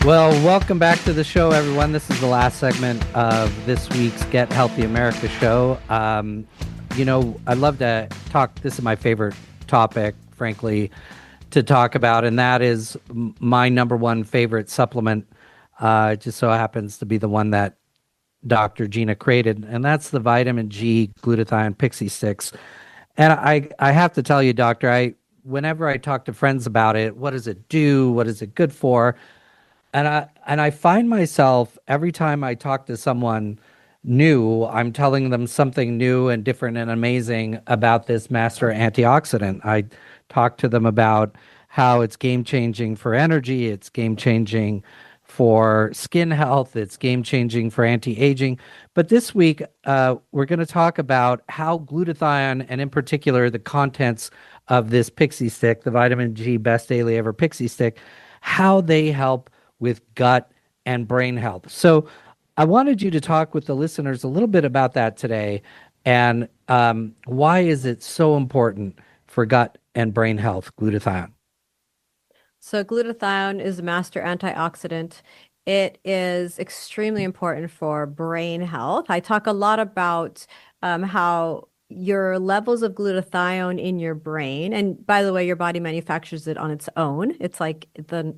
Well, welcome back to the show, everyone. This is the last segment of this week's Get Healthy America show. I love to talk. This is my favorite topic, frankly, to talk about, and that is my number one favorite supplement. It just so happens to be the one that Dr. Gina created, and that's the vitamin G glutathione Pixie Stix. And I have to tell you, doctor, whenever I talk to friends about it, what does it do? What is it good for? And I find myself every time I talk to someone new, I'm telling them something new and different and amazing about this master antioxidant. I talk to them about how it's game changing for energy, it's game changing for skin health, it's game changing for anti-aging. But this week, we're going to talk about how glutathione, and in particular the contents of this Pixie Stick, the vitamin G best daily ever Pixie Stick, how they help with gut and brain health. So I wanted you to talk with the listeners a little bit about that today, and why is it so important for gut and brain health, glutathione? So glutathione is a master antioxidant. It is extremely important for brain health. I talk a lot about how your levels of glutathione in your brain, and by the way, your body manufactures it on its own. It's like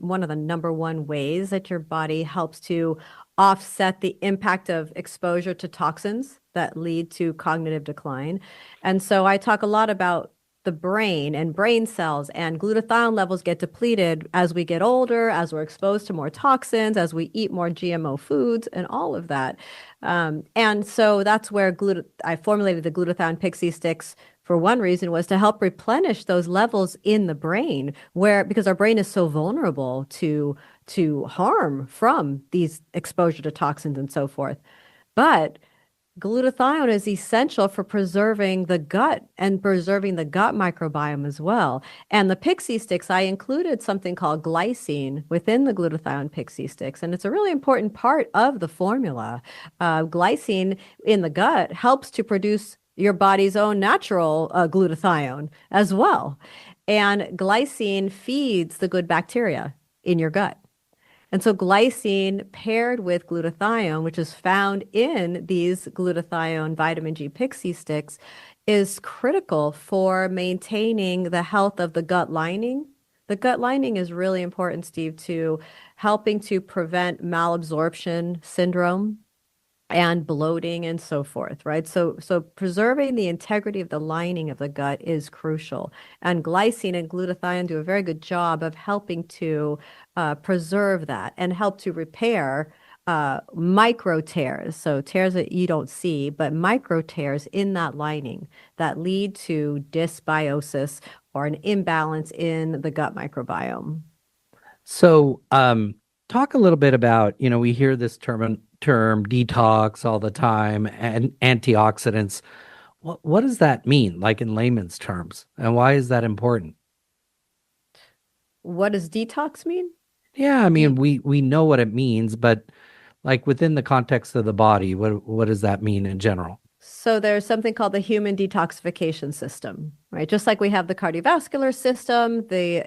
one of the number one ways that your body helps to offset the impact of exposure to toxins that lead to cognitive decline. And so I talk a lot about the brain and brain cells, and glutathione levels get depleted as we get older, as we're exposed to more toxins, as we eat more GMO foods, and all of that. And so that's where I formulated the glutathione Pixie Stix. For one reason was to help replenish those levels in the brain, because our brain is so vulnerable to harm from these exposure to toxins and so forth. But glutathione is essential for preserving the gut and preserving the gut microbiome as well. And the Pixie Stix, I included something called glycine within the glutathione Pixie Stix, and it's a really important part of the formula. Glycine in the gut helps to produce your body's own natural glutathione as well. And glycine feeds the good bacteria in your gut. And so glycine paired with glutathione, which is found in these glutathione vitamin G Pixie Stix, is critical for maintaining the health of the gut lining. The gut lining is really important, Steve, to helping to prevent malabsorption syndrome and bloating and so forth, right? So preserving the integrity of the lining of the gut is crucial. And glycine and glutathione do a very good job of helping to preserve that and help to repair micro tears. So tears that you don't see, but micro tears in that lining that lead to dysbiosis or an imbalance in the gut microbiome. So, talk a little bit about, we hear this term detox all the time and antioxidants. What does that mean, like in layman's terms, and why is that important? What does detox mean? Yeah, I mean, De we know what it means, but like within the context of the body, what does that mean in general? So there's something called the human detoxification system, right? Just like we have the cardiovascular system, the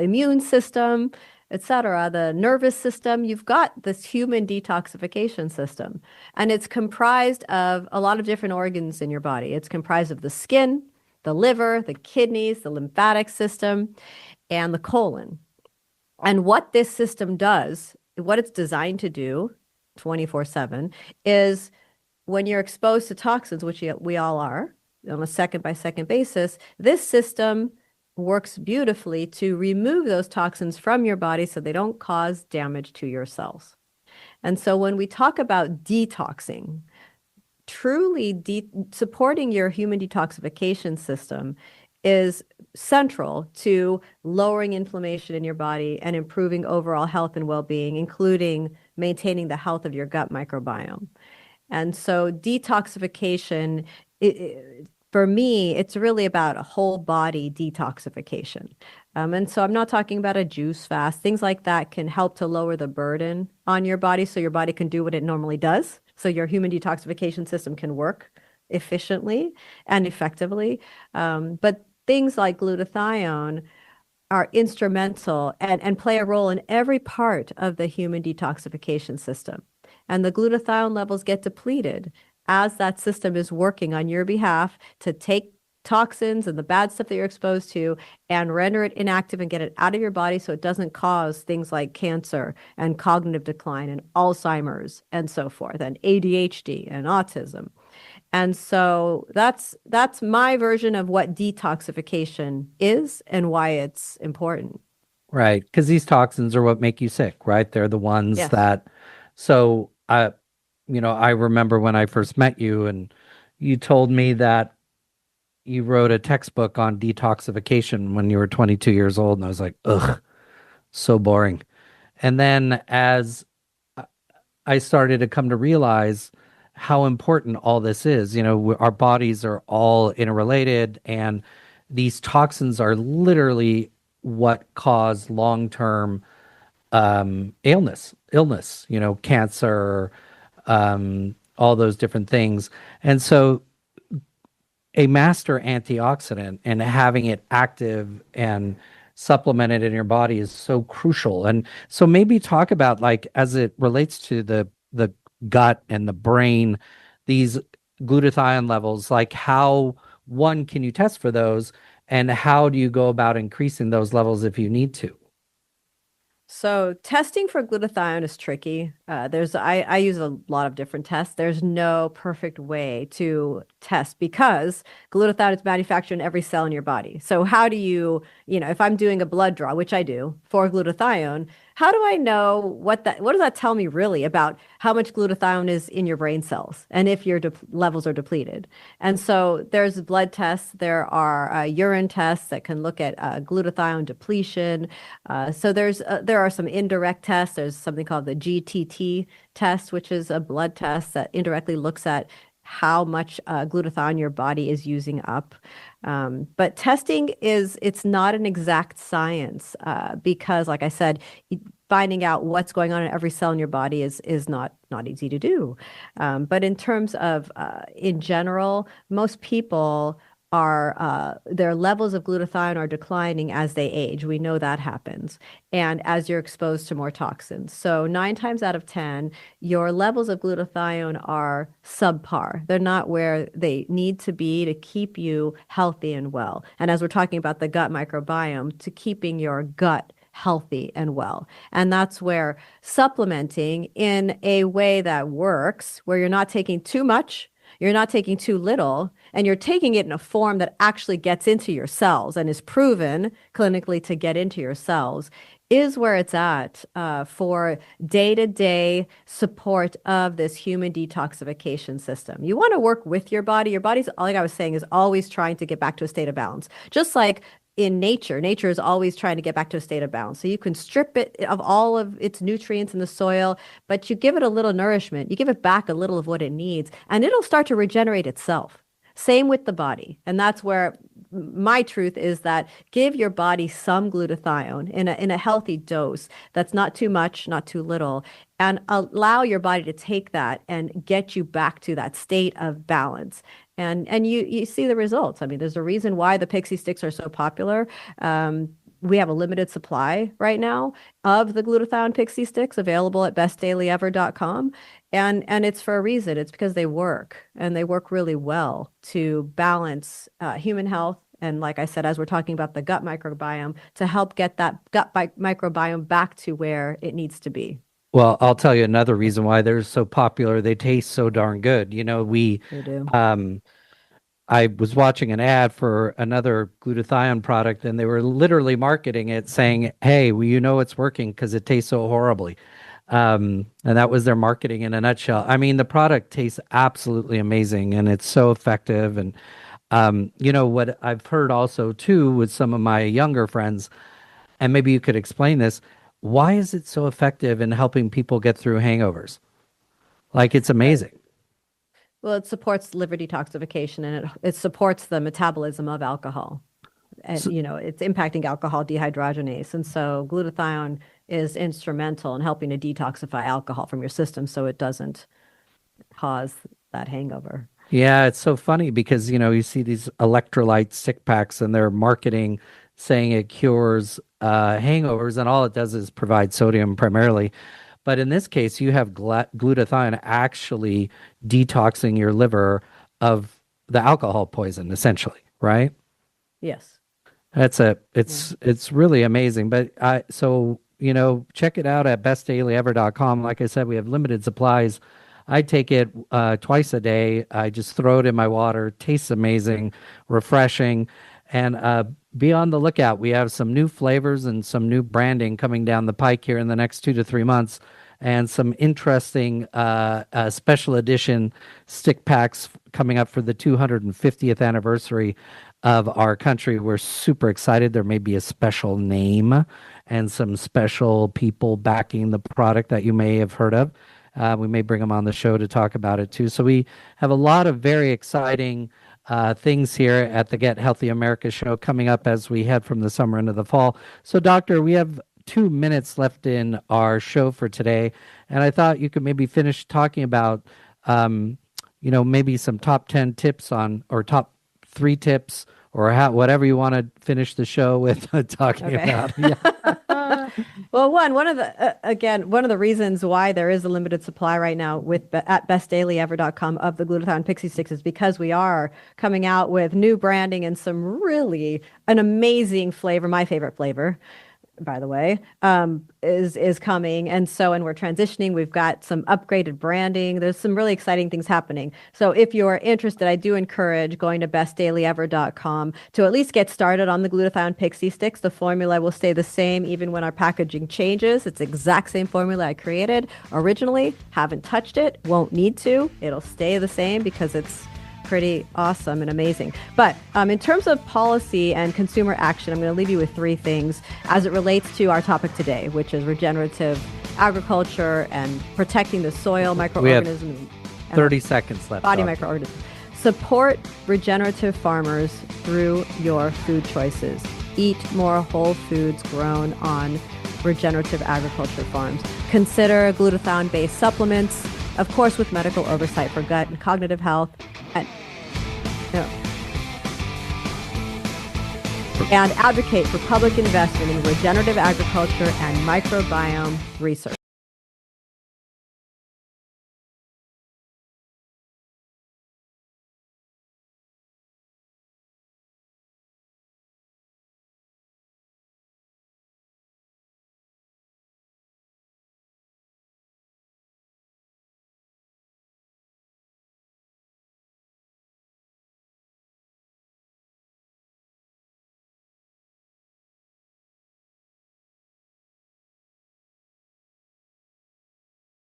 immune system, et cetera, the nervous system, you've got this human detoxification system. And it's comprised of a lot of different organs in your body. It's comprised of the skin, the liver, the kidneys, the lymphatic system, and the colon. And what this system does, what it's designed to do 24/7, is when you're exposed to toxins, which we all are on a second by second basis, this system works beautifully to remove those toxins from your body so they don't cause damage to your cells. And so when we talk about detoxing, truly supporting your human detoxification system is central to lowering inflammation in your body and improving overall health and well-being, including maintaining the health of your gut microbiome. And so detoxification, for me, it's really about a whole body detoxification. And so I'm not talking about a juice fast. Things like that can help to lower the burden on your body so your body can do what it normally does. So your human detoxification system can work efficiently and effectively. But things like glutathione are instrumental and play a role in every part of the human detoxification system. And the glutathione levels get depleted as that system is working on your behalf to take toxins and the bad stuff that you're exposed to and render it inactive and get it out of your body so it doesn't cause things like cancer and cognitive decline and Alzheimer's and so forth, and ADHD and autism. And so that's my version of what detoxification is and why it's important. Right. Because these toxins are what make you sick, right? They're the ones Yes. that, so I remember when I first met you and you told me that you wrote a textbook on detoxification when you were 22 years old. And I was like, ugh, so boring. And then as I started to come to realize how important all this is, our bodies are all interrelated, and these toxins are literally what cause long-term illness, cancer, all those different things. And so a master antioxidant and having it active and supplemented in your body is so crucial. And so maybe talk about, like, as it relates to the gut and the brain, these glutathione levels, like how one can you test for those, and how do you go about increasing those levels if you need to? So testing for glutathione is tricky. I use a lot of different tests. There's no perfect way to test because glutathione is manufactured in every cell in your body. So how do if I'm doing a blood draw, which I do for glutathione, how do I know what does that tell me really about how much glutathione is in your brain cells and if your levels are depleted? And so there's blood tests, there are urine tests that can look at glutathione depletion. So there are some indirect tests. There's something called the GTT test, which is a blood test that indirectly looks at how much glutathione your body is using up. But testing it's not an exact science because, like I said, finding out what's going on in every cell in your body is not easy to do. But in terms of in general, most people are their levels of glutathione are declining as they age. We know that happens. And as you're exposed to more toxins. So 9 times out of 10, your levels of glutathione are subpar. They're not where they need to be to keep you healthy and well. And as we're talking about the gut microbiome, to keeping your gut healthy and well. And that's where supplementing in a way that works, where you're not taking too much, you're not taking too little, and you're taking it in a form that actually gets into your cells and is proven clinically to get into your cells, is where it's at for day-to-day support of this human detoxification system. You want to work with your body. Your body's, like I was saying, is always trying to get back to a state of balance. Just like in nature is always trying to get back to a state of balance. So you can strip it of all of its nutrients in the soil, but you give it a little nourishment, you give it back a little of what it needs, and it'll start to regenerate itself. Same with the body. And that's where my truth is that give your body some glutathione in a healthy dose that's not too much, not too little, and allow your body to take that and get you back to that state of balance. And you see the results. I mean, there's a reason why the Pixie Stix are so popular. We have a limited supply right now of the glutathione Pixie Stix available at bestdailyever.com. And it's for a reason. It's because they work and they work really well to balance human health. And like I said, as we're talking about the gut microbiome, to help get that gut microbiome back to where it needs to be. Well, I'll tell you another reason why they're so popular. They taste so darn good. They do. Um, I was watching an ad for another glutathione product, and they were literally marketing it, saying, "Hey, well, it's working because it tastes so horribly." And that was their marketing in a nutshell. I mean, the product tastes absolutely amazing, and it's so effective. And what I've heard also too with some of my younger friends, and maybe you could explain this. Why is it so effective in helping people get through hangovers? Like, it's Uh, amazing. well, it supports liver detoxification and it supports the metabolism of alcohol. And, So, it's impacting alcohol dehydrogenase. And so glutathione is instrumental in helping to detoxify alcohol from your system so it doesn't cause that hangover. yeah, it's so funny because, you see these electrolyte stick packs and they're marketing saying it cures hangovers, and all it does is provide sodium primarily. But in this case, you have glutathione actually detoxing your liver of the alcohol poison, essentially, right? Yes. That's a Yeah. it's really amazing. But check it out at bestdailyever.com. Like I said, we have limited supplies. I take it twice a day. I just throw it in my water. Tastes amazing, refreshing, and be on the lookout. We have some new flavors and some new branding coming down the pike here in the next 2 to 3 months, and some interesting special edition stick packs coming up for the 250th anniversary of our country. We're super excited. There may be a special name and some special people backing the product that you may have heard of. We may bring them on the show to talk about it too. So we have a lot of very exciting things here at the Get Healthy America show coming up as we head from the summer into the fall. So, Doctor, we have 2 minutes left in our show for today, and I thought you could maybe finish talking about, maybe some top 10 tips on, or top 3 tips, or whatever you want to finish the show with talking about. Yeah. Well, one of the reasons why there is a limited supply right now at bestdailyever.com of the Glutathione Pixie Stix is because we are coming out with new branding and an amazing flavor, my favorite flavor, by the way, is coming. And we're transitioning. We've got some upgraded branding. There's some really exciting things happening. So if you're interested, I do encourage going to bestdailyever.com to at least get started on the Glutathione Pixie Stix. The formula will stay the same even when our packaging changes. It's the exact same formula I created originally. Haven't touched it. Won't need to. It'll stay the same because it's pretty awesome and amazing. But in terms of policy and consumer action, I'm going to leave you with 3 things as it relates to our topic today, which is regenerative agriculture and protecting the soil microorganisms. We have 30 seconds left. Body microorganisms. Support regenerative farmers through your food choices. Eat more whole foods grown on regenerative agriculture farms. Consider glutathione-based supplements, of course, with medical oversight for gut and cognitive health. And advocate for public investment in regenerative agriculture and microbiome research.